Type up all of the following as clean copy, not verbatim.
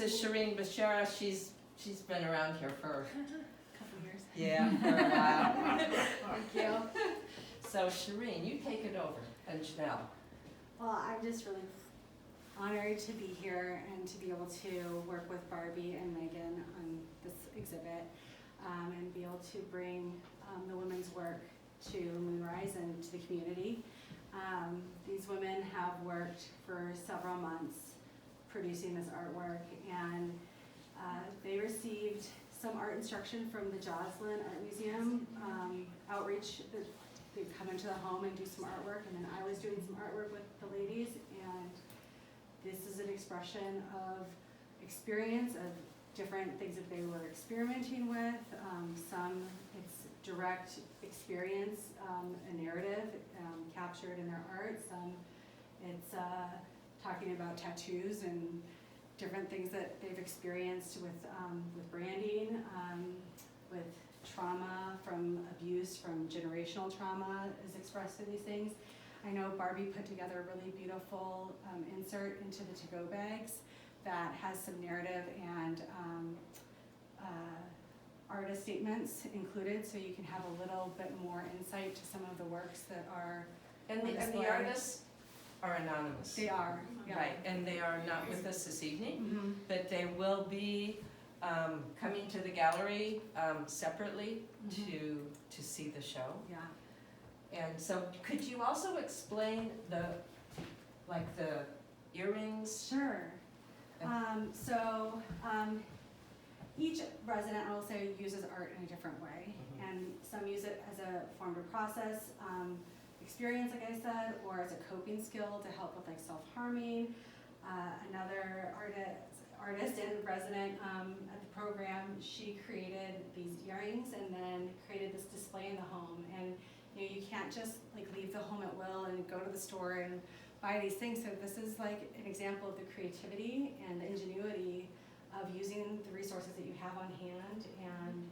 is Cherine Bishara. She's been around here for Couple years. yeah, for a while. Thank you. So Cherine, you take it over, and Janelle. Well, I'm just really honored to be here and to be able to work with Barbie and Megan on this exhibit, and be able to bring the women's work to MoonRise and to the community. These women have worked for several months producing this artwork, and they received some art instruction from the Joslin Art Museum outreach. They'd come into the home and do some artwork, and then I was doing some artwork with the ladies, and this is an expression of experience of different things that they were experimenting with. Some it's direct experience, a narrative captured in their art. Some it's talking about tattoos and different things that they've experienced with branding, with trauma from abuse, from generational trauma is expressed in these things. I know Barbie put together a really beautiful insert into the to-go bags that has some narrative and artist statements included, so you can have a little bit more insight to some of the works that are And the artists are anonymous. They are, yeah. Right, and they are not with us this evening, Mm-hmm. but they will be coming to the gallery separately to see the show. Yeah. And so, could you also explain the earrings? Sure. Each resident, I will say, uses art in a different way, and some use it as a form to process experience, like I said, or as a coping skill to help with like self-harming. Another artist and resident at the program, she created these earrings and then created this display in the home. And you can't just like leave the home at will and go to the store and buy these things. So this is like an example of the creativity and the ingenuity of using the resources that you have on hand, and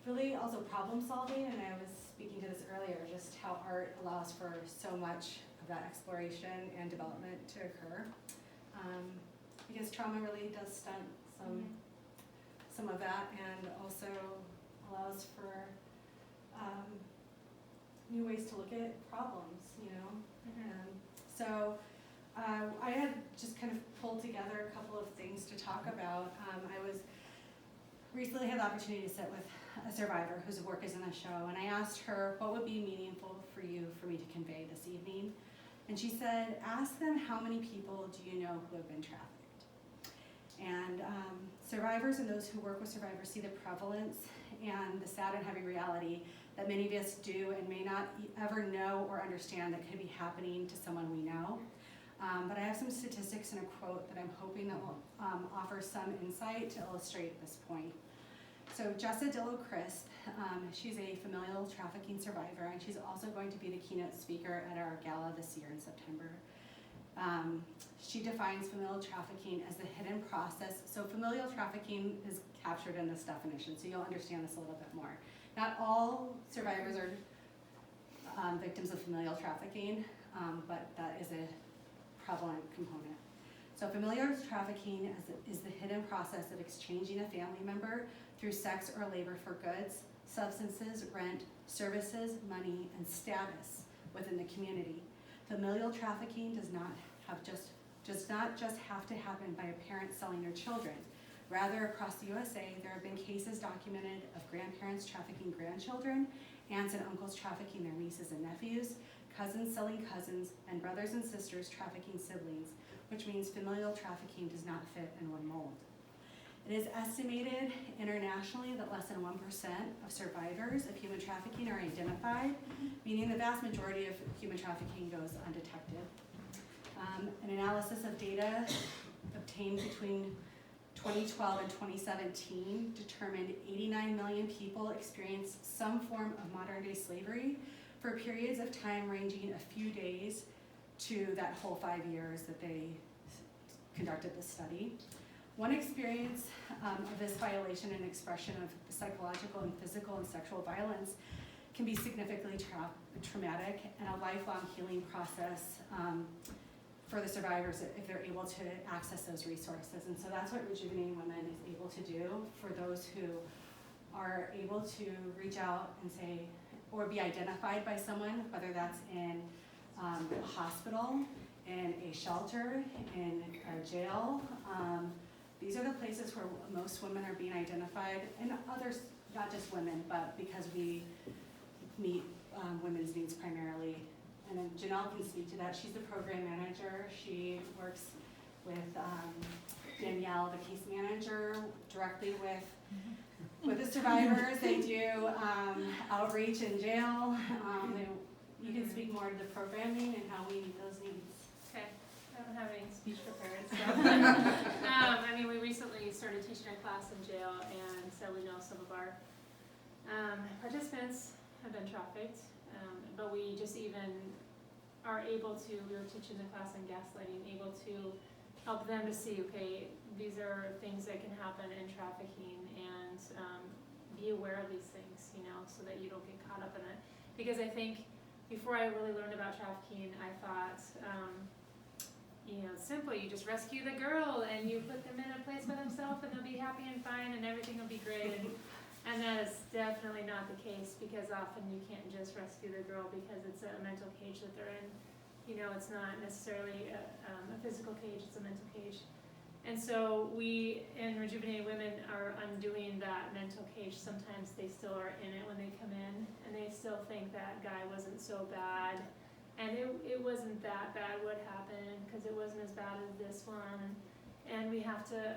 really also problem solving. And I was speaking to this earlier, just how art allows for so much of that exploration and development to occur. Because trauma really does stunt some of that, and also allows for new ways to look at problems, So I had just kind of pulled together a couple of things to talk about. I was recently had the opportunity to sit with a survivor whose work is in the show, and I asked her, what would be meaningful for you for me to convey this evening? And she said, ask them, how many people do you know who have been trafficked? And survivors and those who work with survivors see the prevalence and the sad and heavy reality that many of us do and may not ever know or understand that could be happening to someone we know. But I have some statistics and a quote that I'm hoping that will offer some insight to illustrate this point. So Jessa Dillo-Crisp, she's a familial trafficking survivor, and she's also going to be the keynote speaker at our gala this year in September. She defines familial trafficking as the hidden process. So familial trafficking is captured in this definition, so you'll understand this a little bit more. Not all survivors are victims of familial trafficking, but that is a prevalent component. So familial trafficking is the hidden process of exchanging a family member through sex or labor for goods, substances, rent, services, money, and status within the community. Familial trafficking does not just have to happen by a parent selling their children. Rather, across the USA, there have been cases documented of grandparents trafficking grandchildren, aunts and uncles trafficking their nieces and nephews, cousins selling cousins, and brothers and sisters trafficking siblings, which means familial trafficking does not fit in one mold. It is estimated internationally that less than 1% of survivors of human trafficking are identified, meaning the vast majority of human trafficking goes undetected. An analysis of data obtained between 2012 and 2017 determined 89 million people experienced some form of modern-day slavery for periods of time ranging a few days to that whole 5 years that they conducted this study. One experience of this violation and expression of psychological and physical and sexual violence can be significantly traumatic, and a lifelong healing process for the survivors if they're able to access those resources. And so that's what Rejuvenating Women is able to do for those who are able to reach out and say, or be identified by someone, whether that's in a hospital, in a shelter, in a jail. These are the places where most women are being identified, and others, not just women, but because we meet women's needs primarily. And then Janelle can speak to that. She's the program manager. She works with Danielle, the case manager, directly with the survivors. They do outreach in jail. You can speak more to the programming and how we meet those needs. Okay, I don't have any speech prepared, so. I mean, we recently started teaching a class in jail, and so we know some of our participants have been trafficked, but we just even are able to, we were teaching the class on gaslighting, able to help them to see, okay, these are things that can happen in trafficking, and be aware of these things, you know, so that you don't get caught up in it. Because I think before I really learned about trafficking, I thought, you know, simple, you just rescue the girl and you put them in a place by themselves and they'll be happy and fine and everything will be great. And that is definitely not the case, because often you can't just rescue the girl because it's a mental cage that they're in. You know, it's not necessarily a physical cage, it's a mental cage. And so we, in Rejuvenating Women, are undoing that mental cage. Sometimes they still are in it when they come in, and they still think that guy wasn't so bad. And it wasn't that bad what happened, because it wasn't as bad as this one. And we have to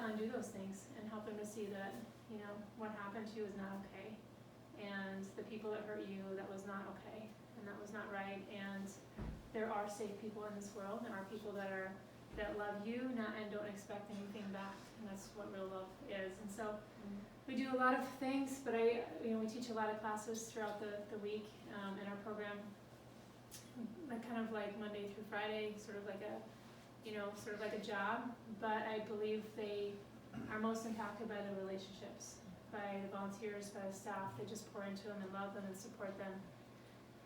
undo those things and help them to see that, you know, what happened to you is not okay. And the people that hurt you, that was not okay, and that was not right. And there are safe people in this world. There are people that love you and don't expect anything back, and that's what real love is. And so we do a lot of things, but we teach a lot of classes throughout the week in our program, kind of like Monday through Friday, sort of like a job. But I believe they are most impacted by the relationships, by the volunteers, by the staff. They just pour into them and love them and support them.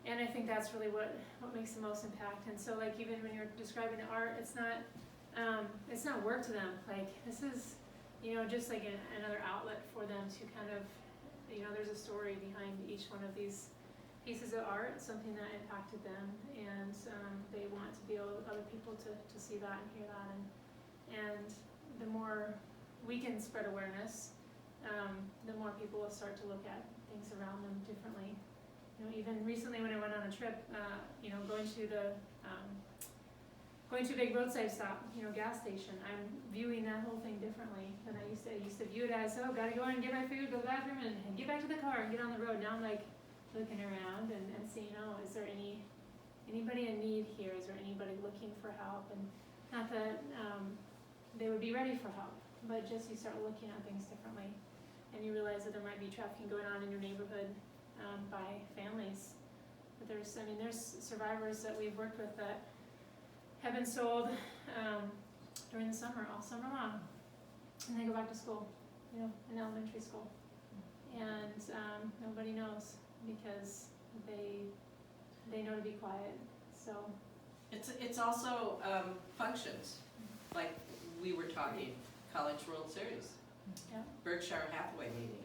And I think that's really what makes the most impact. And so, like, even when you're describing the art, it's not work to them. Like, this is, you know, just like another outlet for them to kind of, you know, there's a story behind each one of these pieces of art, something that impacted them, and they want to be able other people to see that and hear that. And the more we can spread awareness, the more people will start to look at things around them differently. You know, even recently when I went on a trip, you know, going to a big roadside stop, you know, gas station, I'm viewing that whole thing differently than I used to. I used to view it as, oh, gotta go in and get my food, go to the bathroom, and get back to the car and get on the road. Now I'm like looking around and seeing, oh, is there anybody in need here? Is there anybody looking for help? And not that they would be ready for help, but just you start looking at things differently, and you realize that there might be trafficking going on in your neighborhood by families. But there's survivors that we've worked with that have been sold during the summer, all summer long, and they go back to school, you know, in elementary school, and nobody knows because they know to be quiet. So it's also functions, like we were talking, College World Series, yeah. Berkshire Hathaway meeting.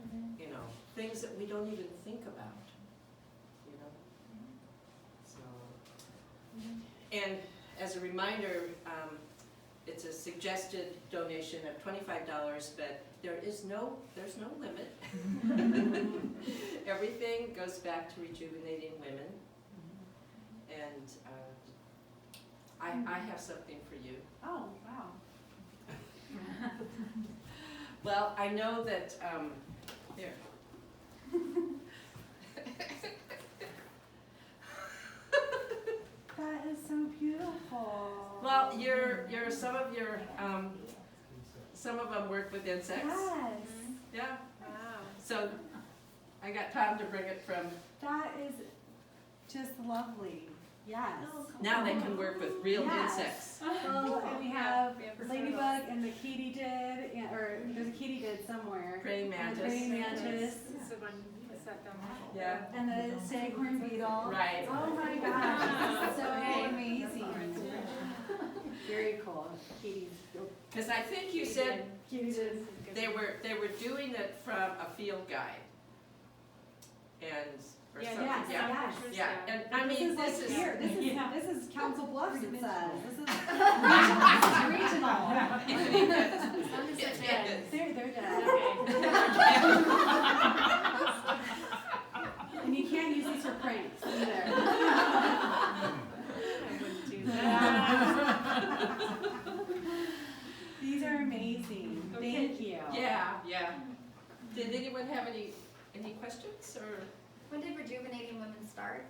Mm-hmm. You know, things that we don't even think about, you know. So, and as a reminder, it's a suggested donation of $25, but there's no limit. Everything goes back to Rejuvenating Women, and I have something for you. Oh, wow. Well, I know that here. That is so beautiful. Well, some of them work with insects. Yes. Yeah. Wow. So I got Tom to bring it from. That is just lovely. Yes. Now they can work with real Yes. insects. Well, and we have Yeah, ladybug and the katydid, or there's a katydid somewhere. Praying And mantis. praying mantis. This is the one beside set them up. Yeah. And the staghorn beetle. Right. Oh my gosh, this is so amazing. Very cool. Katie's. Because I think you said Katie did. they were doing it from a field guide. And, or Yeah, something, yes, yeah. yes. Yeah, and I mean, this is this is, this is Council Bluffs, it says. This is regional. As long as they're dead. They're dead. Okay. And you can't use these for pranks either. I wouldn't do that. These are amazing. Thank you. yeah. Did anyone have any questions, or? When did Rejuvenating Women start?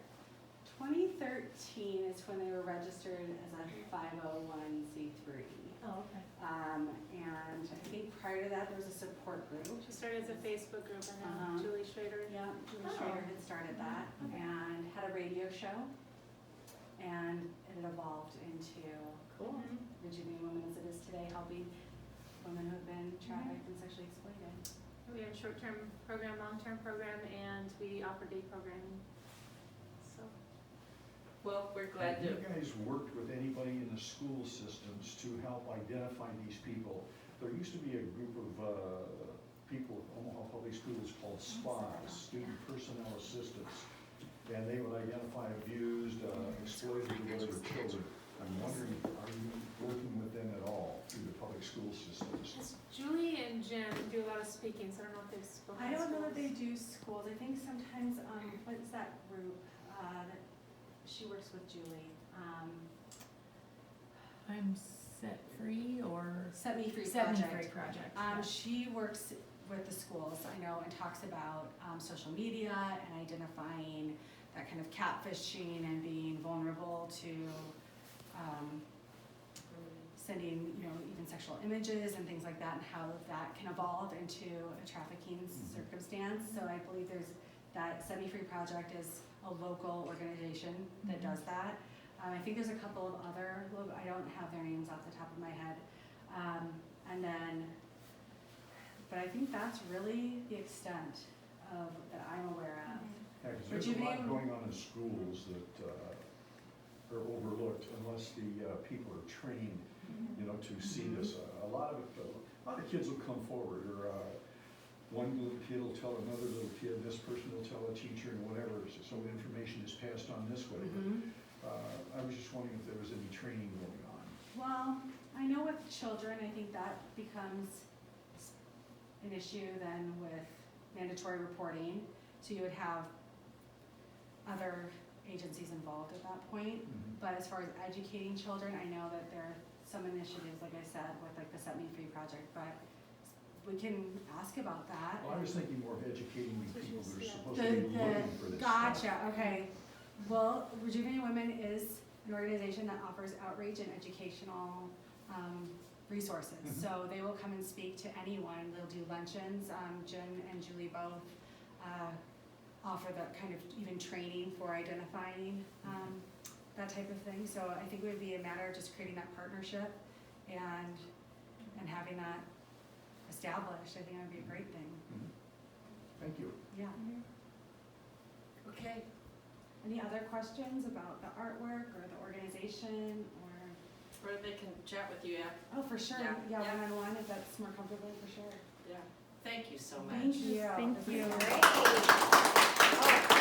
2013 is when they were registered as a 501c3. Oh, okay. And I think prior to that, there was a support group. She started as a Facebook group and now Uh-huh. Julie Schrader. Yeah, Julie Oh. Schrader had started that and had a radio show. And it had evolved into Cool. Rejuvenating Women as it is today, helping women who have been trafficked and sexually exploited. We have a short-term program, long-term program, and we offer day programming. So, Well, we're glad Have to. you guys worked with anybody in the school systems to help identify these people? There used to be a group of people at Omaha Public Schools called SPAs, Student Personnel Assistants, and they would identify abused, exploited, or whatever children. I'm wondering, are you working with them at all through the public school systems? yes, Julie and Jim do a lot of speaking, so I don't know if they've spoken. I at don't know that they schools. do schools. I think sometimes, what's that group, that she works with Julie? I'm set free or Set Me Free Set Me Project. Free Project. She works with the schools, I know, and talks about, social media and identifying that kind of catfishing and being vulnerable to, sending, even sexual images and things like that, and how that can evolve into a trafficking circumstance. So I believe that Set Me Free Project is a local organization that does that. I think there's a couple of other, I don't have their names off the top of my head. But I think that's really the extent that I'm aware of. Yeah, 'cause there's a lot going on in schools that are overlooked unless the people are trained, to see this. A lot of kids will come forward, or one little kid will tell another little kid, this person will tell a teacher, and whatever, so information is passed on this way. I was just wondering if there was any training going on. Well, I know with children, I think that becomes an issue then with mandatory reporting. So you would have other agencies involved at that point. But as far as educating children, I know that there are some initiatives, like I said, with like the Set Me Free Project, but we can ask about that. Well, I was thinking more of educating the people that are Yeah. supposed to be looking for this stuff. Gotcha, okay. Well, Rejuvenating Women is an organization that offers outreach and educational resources. So they will come and speak to anyone. They'll do luncheons. Jen and Julie both offer that kind of even training for identifying that type of thing. So I think it would be a matter of just creating that partnership and having that established. I think that would be a great thing. Thank you. Yeah. Okay. Any other questions about the artwork or the organization or? Or they can chat with you after. Oh, for sure. Yeah, Yeah, yeah. one-on-one, if that's more comfortable, for sure. Yeah. Thank you so much. Thank you. Thank This is you. great. Oh,